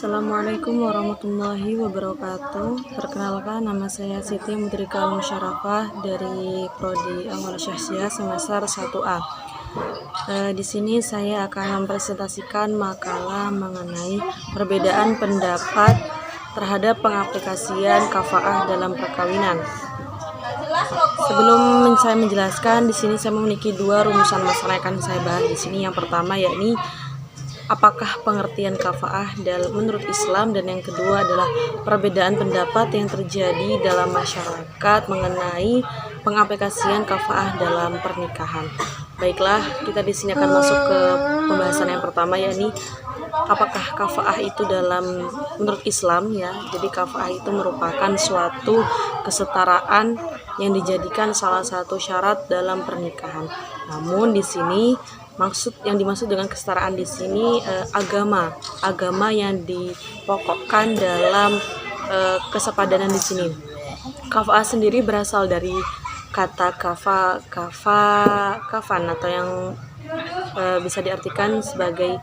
Assalamualaikum warahmatullahi wabarakatuh. Perkenalkan, nama saya Siti Mudrika Al-Musyarafah dari Prodi Amal Syahsiah semester 1A. Di sini saya akan mempresentasikan makalah mengenai perbedaan pendapat terhadap pengaplikasian kafaah dalam perkawinan. Sebelum saya menjelaskan, di sini saya memiliki dua rumusan masalah yang akan saya bahas di sini. Yang pertama yakni apakah pengertian kafaah menurut Islam, dan yang kedua adalah perbedaan pendapat yang terjadi dalam masyarakat mengenai pengaplikasian kafaah dalam pernikahan. Baiklah, kita di sini akan masuk ke pembahasan yang pertama, yakni apakah kafaah itu menurut Islam ya. Jadi kafaah itu merupakan suatu kesetaraan yang dijadikan salah satu syarat dalam pernikahan. Namun di sini yang dimaksud dengan kesetaraan di sini agama yang dipokokkan dalam kesepadanan di sini. Kafaah sendiri berasal dari kata kafan atau yang bisa diartikan sebagai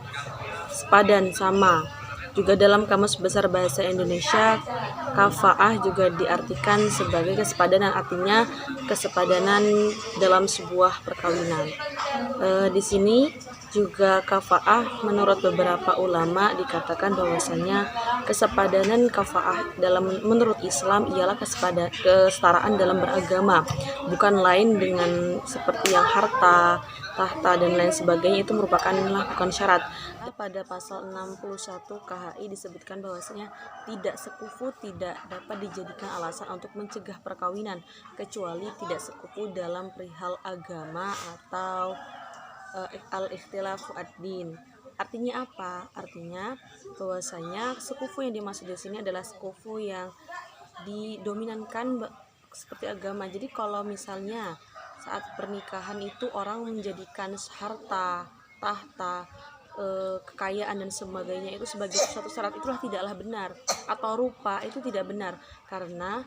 sepadan, sama. Juga dalam Kamus Besar Bahasa Indonesia, kafaah juga diartikan sebagai kesepadanan, artinya kesepadanan dalam sebuah perkawinan. Di sini juga kafaah menurut beberapa ulama dikatakan bahwasanya kesepadanan kafaah menurut Islam ialah kesetaraan dalam beragama, bukan lain dengan seperti yang harta, tahta dan lain sebagainya. Itu bukan syarat. Pada pasal 61 KHI disebutkan bahwasanya tidak sekufu tidak dapat dijadikan alasan untuk mencegah perkawinan kecuali tidak sekufu dalam perihal agama atau al-ikhtilafu ad-din. Artinya apa? Artinya bahwasanya sekufu yang dimaksud di sini adalah sekufu yang didominankan seperti agama. Jadi kalau misalnya saat pernikahan itu orang menjadikan harta, tahta, kekayaan dan sebagainya itu sebagai suatu syarat, itulah tidaklah benar, atau rupa itu tidak benar, karena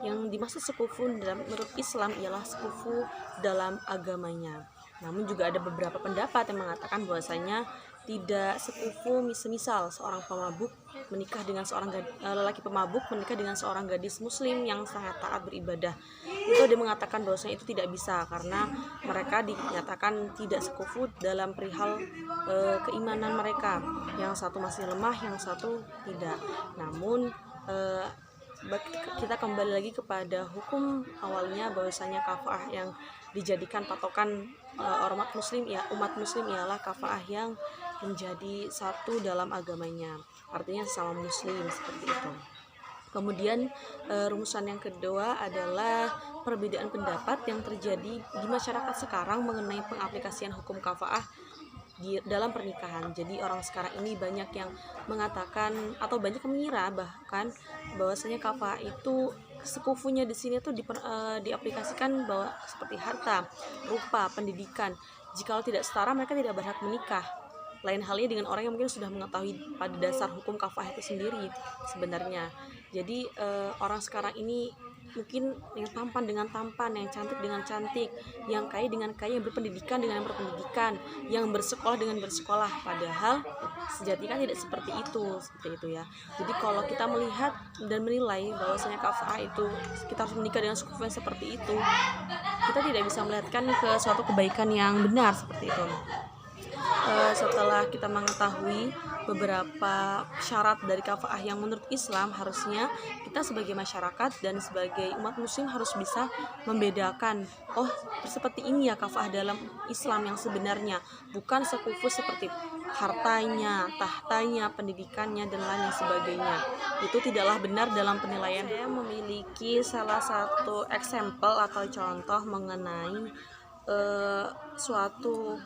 yang dimaksud sekufu menurut Islam ialah sekufu dalam agamanya. Namun juga ada beberapa pendapat yang mengatakan bahwasanya tidak sekufu, semisal seorang pemabuk menikah dengan lelaki pemabuk menikah dengan seorang gadis muslim yang sangat taat beribadah. Itu dia mengatakan bahwasanya itu tidak bisa, karena mereka dinyatakan tidak sekufu dalam perihal keimanan mereka. Yang satu masih lemah, yang satu tidak. Namun kita kembali lagi kepada hukum awalnya bahwasanya kafaah yang dijadikan patokan umat muslim ialah kafaah yang menjadi satu dalam agamanya, artinya sesama muslim, seperti itu. Kemudian rumusan yang kedua adalah perbedaan pendapat yang terjadi di masyarakat sekarang mengenai pengaplikasian hukum kafaah dalam pernikahan. Jadi orang sekarang ini banyak yang mengatakan atau banyak yang mengira bahkan bahwasanya kafaah itu sekufunya di sini tuh diaplikasikan bahwa seperti harta, rupa, pendidikan. Jikalau tidak setara, mereka tidak berhak menikah. Lain halnya dengan orang yang mungkin sudah mengetahui pada dasar hukum kafaah itu sendiri sebenarnya. Jadi orang sekarang ini mungkin yang tampan dengan tampan, yang cantik dengan cantik, yang kaya dengan kaya, yang berpendidikan dengan berpendidikan, yang bersekolah dengan bersekolah. Padahal sejatinya tidak seperti itu ya. Jadi kalau kita melihat dan menilai bahwasanya kafaah itu kita harus menikah dengan suku yang seperti itu, kita tidak bisa melihatkan ke suatu kebaikan yang benar seperti itu. Setelah kita mengetahui beberapa syarat dari kafaah yang menurut Islam, harusnya kita sebagai masyarakat dan sebagai umat muslim harus bisa membedakan, oh seperti ini ya kafaah dalam Islam yang sebenarnya, bukan sekufu seperti hartanya, tahtanya, pendidikannya dan lain sebagainya. Itu tidaklah benar dalam penilaian. Saya memiliki salah satu example atau contoh mengenai suatu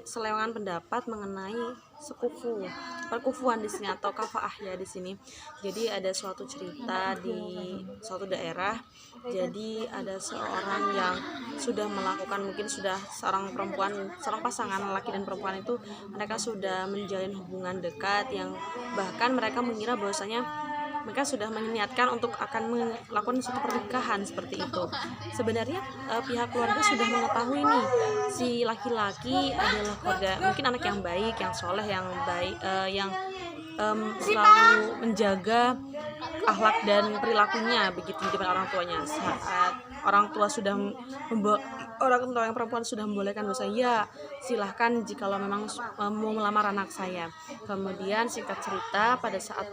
selewangan pendapat mengenai perkufuan di sini atau kafaah ya di sini. Jadi ada suatu cerita di suatu daerah. Jadi ada seorang yang sudah melakukan, mungkin sudah seorang pasangan laki dan perempuan itu mereka sudah menjalin hubungan dekat yang bahkan mereka mengira bahwasanya mereka sudah meniatkan untuk akan melakukan suatu pernikahan seperti itu. Sebenarnya pihak keluarga sudah mengetahui nih si laki-laki adalah keluarga, mungkin anak yang baik, yang soleh, yang baik, yang selalu menjaga akhlak dan perilakunya begitu di depan orang tuanya. Saat orang tua sudah orang tua yang perempuan sudah membolehkan bahwa ya silahkan jikalau memang mau melamar anak saya. Kemudian singkat cerita, pada saat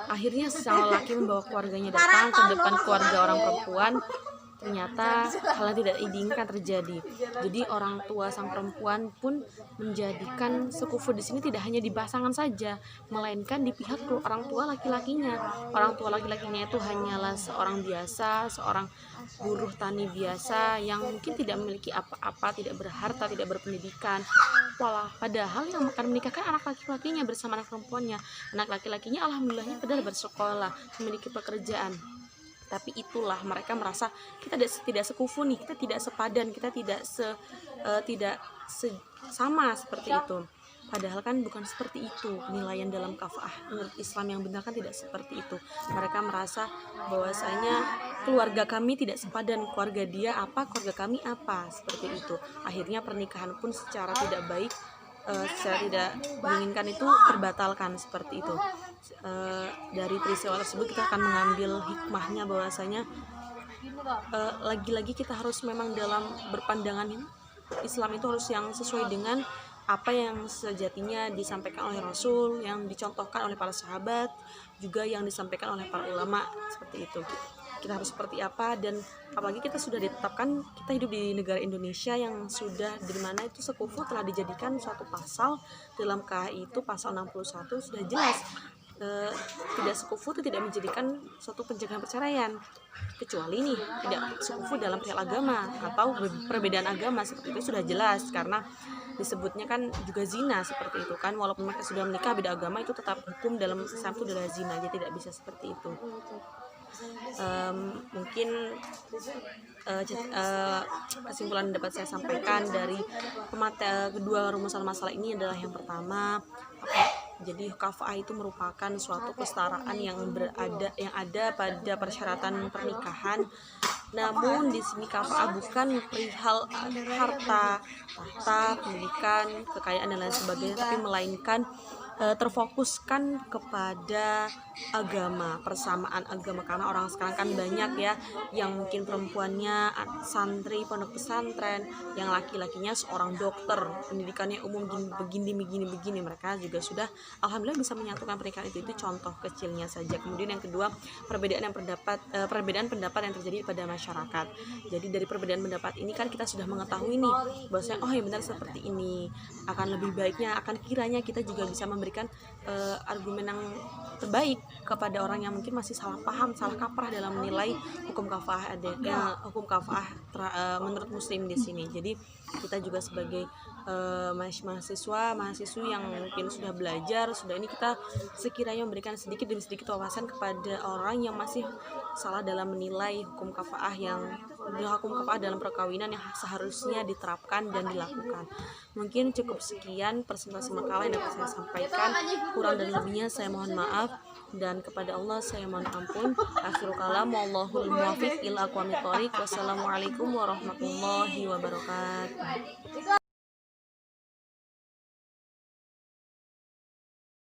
akhirnya sang laki membawa keluarganya datang ke depan keluarga orang perempuan, ternyata hal yang tidak diinginkan terjadi. Jadi orang tua sang perempuan pun menjadikan sekufu di sini tidak hanya di pasangan saja, melainkan di pihak orang tua laki-lakinya. Orang tua laki-lakinya itu hanyalah seorang biasa, seorang buruh tani biasa yang mungkin tidak memiliki apa-apa, tidak berharta, tidak berpendidikan. Padahal yang akan menikahkan anak laki-lakinya bersama anak perempuannya. Anak laki-lakinya alhamdulillahnya padahal bersekolah, memiliki pekerjaan. Tapi itulah mereka merasa kita tidak sekufu nih, kita tidak sepadan, kita tidak sama seperti itu. Padahal kan bukan seperti itu penilaian dalam kafah. Menurut Islam yang benar kan tidak seperti itu. Mereka merasa bahwasanya keluarga kami tidak sepadan, keluarga dia apa, keluarga kami apa, seperti itu. Akhirnya pernikahan pun secara tidak baik, secara tidak diinginkan itu terbatalkan seperti itu. Dari peristiwa tersebut kita akan mengambil hikmahnya bahwasanya lagi-lagi kita harus memang dalam berpandangan Islam itu harus yang sesuai dengan apa yang sejatinya disampaikan oleh Rasul, yang dicontohkan oleh para sahabat, juga yang disampaikan oleh para ulama, seperti itu. Kita harus seperti apa, dan apalagi kita sudah ditetapkan kita hidup di negara Indonesia yang sudah di mana itu sekufu telah dijadikan suatu pasal dalam KHI itu pasal 61 sudah jelas. Tidak sekufu itu tidak menjadikan suatu pencegahan perceraian, kecuali nih tidak sekufu dalam perihal agama atau perbedaan agama, seperti itu sudah jelas karena disebutnya kan juga zina seperti itu kan, walaupun mereka sudah menikah beda agama itu tetap hukum dalam Islam itu adalah zina, jadi tidak bisa seperti itu. Mungkin kesimpulan dapat saya sampaikan dari kedua rumusan masalah ini adalah yang pertama, jadi kafah itu merupakan suatu kesetaraan yang ada pada persyaratan pernikahan. Namun di sini kafah bukan perihal harta, tahta, pendidikan, kekayaan dan lain sebagainya, tapi melainkan terfokuskan kepada agama, persamaan agama, karena orang sekarang kan banyak ya yang mungkin perempuannya santri pondok pesantren, yang laki-lakinya seorang dokter, pendidikannya umum begini, mereka juga sudah alhamdulillah bisa menyatukan pernikahan itu contoh kecilnya saja. Kemudian yang kedua, perbedaan pendapat yang terjadi pada masyarakat. Jadi dari perbedaan pendapat ini kan kita sudah mengetahui nih bahwasanya oh yang benar seperti ini, akan lebih baiknya, akan kiranya kita juga bisa memberikan argumen yang terbaik kepada orang yang mungkin masih salah paham, salah kaprah dalam menilai hukum kafah menurut Muslim di sini. Jadi kita juga sebagai mahasiswi yang mungkin sudah belajar, ini kita sekiranya memberikan sedikit demi sedikit wawasan kepada orang yang masih salah dalam menilai hukum kafah dalam perkawinan yang seharusnya diterapkan dan dilakukan. Mungkin cukup sekian presentasi makalah yang dapat saya sampaikan. Kurang dan lebihnya saya mohon maaf, dan kepada Allah saya mohon ampun. Akhirul kalam, wallahul muwaffiq ila aqwamit thoriq. Wassalamualaikum warahmatullahi wabarakatuh.